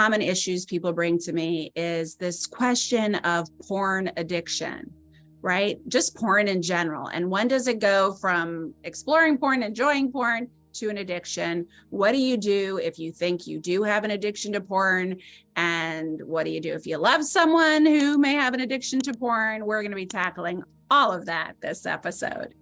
common issues people bring to me is this question of porn addiction, right? Just porn in general. And when does it go from exploring porn, enjoying porn, to an addiction? What do you do if you think you do have an addiction to porn? And what do you do if you love someone who may have an addiction to porn? We're going to be tackling all of that this episode.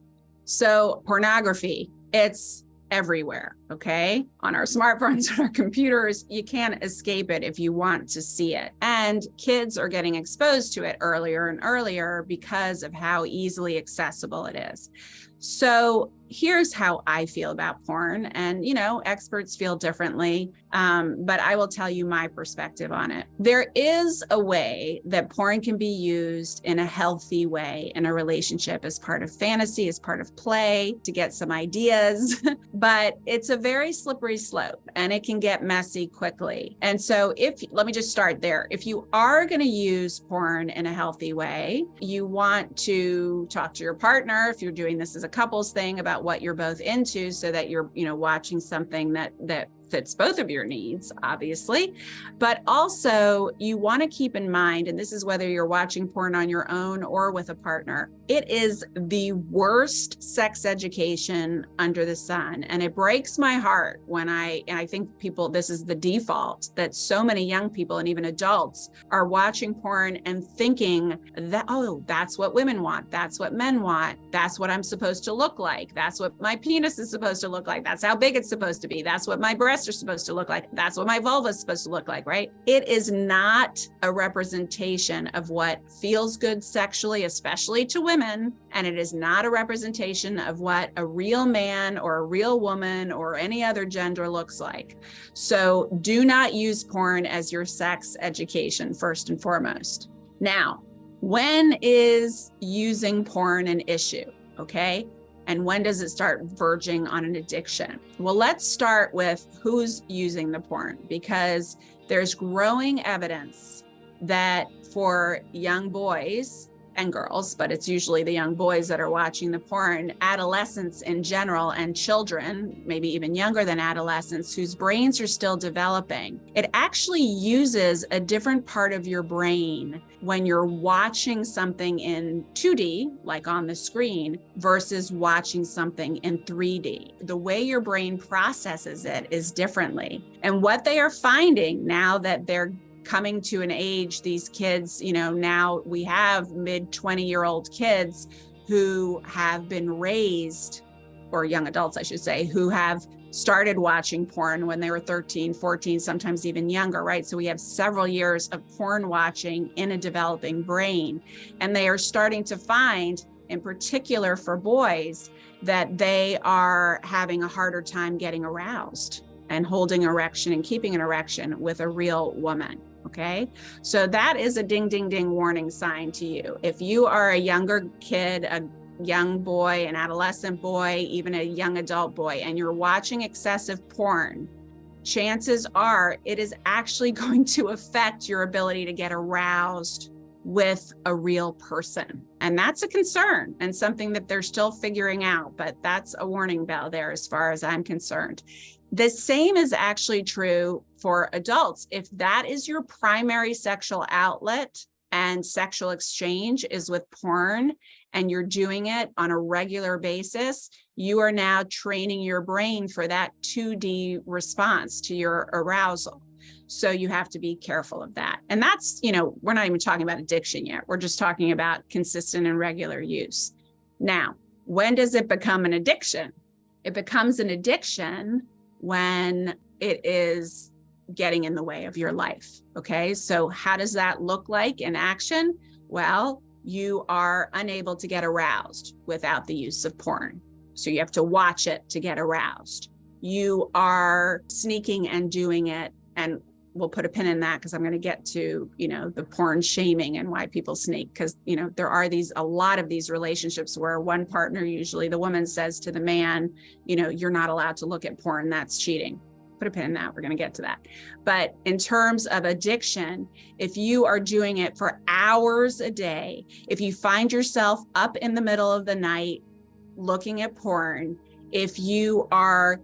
So pornography, it's everywhere, okay? On our smartphones, on our computers, you can't escape it if you want to see it. And kids are getting exposed to it earlier and earlier because of how easily accessible it is. So here's how I feel about porn. And, experts feel differently, but I will tell you my perspective on it. There is a way that porn can be used in a healthy way in a relationship as part of fantasy, as part of play, to get some ideas, but it's a very slippery slope and it can get messy quickly. And so let me just start there. If you are going to use porn in a healthy way, you want to talk to your partner, if you're doing this as a couples thing, about what you're both into, so that you're, watching something that fits both of your needs, obviously. But also you want to keep in mind, and this is whether you're watching porn on your own or with a partner, it is the worst sex education under the sun. And it breaks my heart when I think this is the default, that so many young people and even adults are watching porn and thinking that, oh, that's what women want. That's what men want. That's what I'm supposed to look like. That's what my penis is supposed to look like. That's how big it's supposed to be. That's what my breasts are supposed to look like. That's what my vulva is supposed to look like, right? It is not a representation of what feels good sexually, especially to women. And it is not a representation of what a real man or a real woman or any other gender looks like. So do not use porn as your sex education, first and foremost. Now, when is using porn an issue? Okay. And when does it start verging on an addiction? Well, let's start with who's using the porn, because there's growing evidence that for young boys and girls, but it's usually the young boys that are watching the porn, adolescents in general, and children, maybe even younger than adolescents, whose brains are still developing. It actually uses a different part of your brain when you're watching something in 2D, like on the screen, versus watching something in 3D. The way your brain processes it is differently. And what they are finding now that they're coming to an age, these kids, now we have mid-20-year-old kids who have been raised, or young adults, I should say, who have started watching porn when they were 13, 14, sometimes even younger, right? So we have several years of porn watching in a developing brain. And they are starting to find, in particular for boys, that they are having a harder time getting aroused and holding erection and keeping an erection with a real woman. Okay. So that is a ding, ding, ding warning sign to you. If you are a younger kid, a young boy, an adolescent boy, even a young adult boy, and you're watching excessive porn, chances are it is actually going to affect your ability to get aroused with a real person. And that's a concern and something that they're still figuring out, but that's a warning bell there as far as I'm concerned. The same is actually true for adults. If that is your primary sexual outlet and sexual exchange is with porn, and you're doing it on a regular basis, you are now training your brain for that 2D response to your arousal. So you have to be careful of that. And that's, we're not even talking about addiction yet. We're just talking about consistent and regular use. Now, when does it become an addiction? It becomes an addiction when it is getting in the way of your life. Okay. So how does that look like in action? Well, you are unable to get aroused without the use of porn. So you have to watch it to get aroused. You are sneaking and doing it. And we'll put a pin in that because I'm going to get to, the porn shaming and why people sneak. Because, there are a lot of these relationships where one partner, usually the woman, says to the man, you're not allowed to look at porn. That's cheating. Put a pin in that. We're going to get to that. But in terms of addiction, if you are doing it for hours a day, if you find yourself up in the middle of the night looking at porn, if you are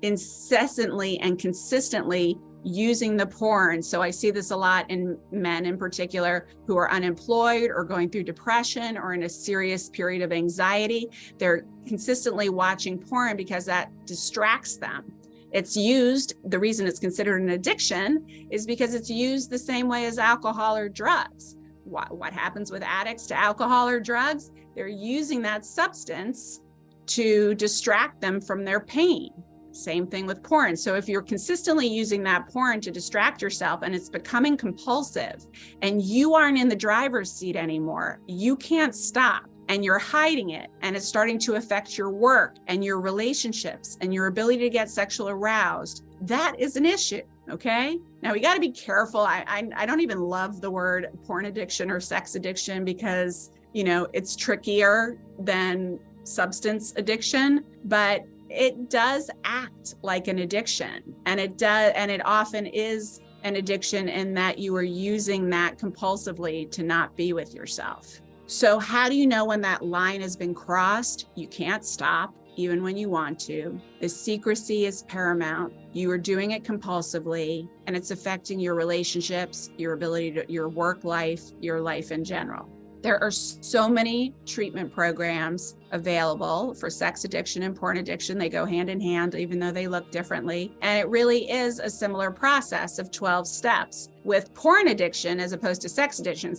incessantly and consistently using the porn. So I see this a lot in men in particular who are unemployed or going through depression or in a serious period of anxiety. They're consistently watching porn because that distracts them. It's used, the reason it's considered an addiction is because it's used the same way as alcohol or drugs. What happens with addicts to alcohol or drugs? They're using that substance to distract them from their pain. Same thing with porn. So if you're consistently using that porn to distract yourself and it's becoming compulsive and you aren't in the driver's seat anymore, you can't stop and you're hiding it and it's starting to affect your work and your relationships and your ability to get sexually aroused, that is an issue. Okay. Now we got to be careful. I don't even love the word porn addiction or sex addiction because, it's trickier than substance addiction, but it does act like an addiction, and it often is an addiction in that you are using that compulsively to not be with yourself. So how do you know when that line has been crossed? You can't stop even when you want to. The secrecy is paramount. You are doing it compulsively and it's affecting your relationships, your ability to, your work life, your life in general. There are so many treatment programs available for sex addiction and porn addiction. They go hand in hand, even though they look differently. And it really is a similar process of 12 steps. With porn addiction, as opposed to sex addiction,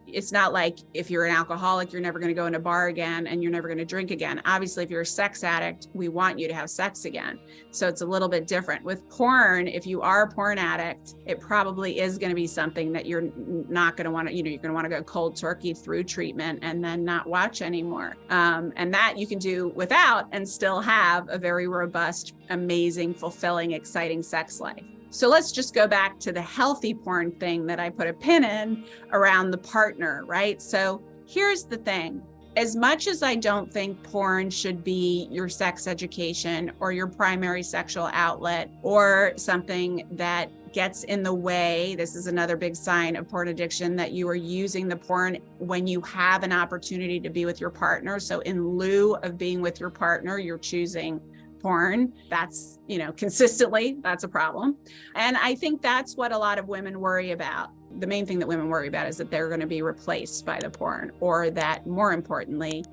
it's not like if you're an alcoholic, you're never going to go in a bar again and you're never going to drink again. Obviously, if you're a sex addict, we want you to have sex again. So it's a little bit different. With porn, if you are a porn addict, it probably is going to be something that you're not going to want to, you're going to want to go cold turkey through treatment and then not watch anymore. And that you can do without and still have a very robust, amazing, fulfilling, exciting sex life. So let's just go back to the healthy porn thing that I put a pin in around the partner, right? So here's the thing. As much as I don't think porn should be your sex education or your primary sexual outlet or something that gets in the way, this is another big sign of porn addiction, that you are using the porn when you have an opportunity to be with your partner. So in lieu of being with your partner, you're choosing porn. That's, consistently, that's a problem. And I think that's what a lot of women worry about. The main thing that women worry about is that they're going to be replaced by the porn, or that, more importantly,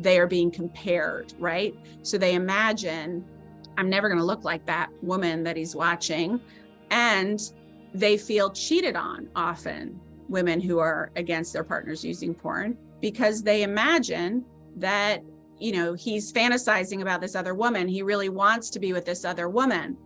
they are being compared, right? So they imagine, I'm never going to look like that woman that he's watching. And they feel cheated on often, women who are against their partners using porn, because they imagine that he's fantasizing about this other woman. He really wants to be with this other woman.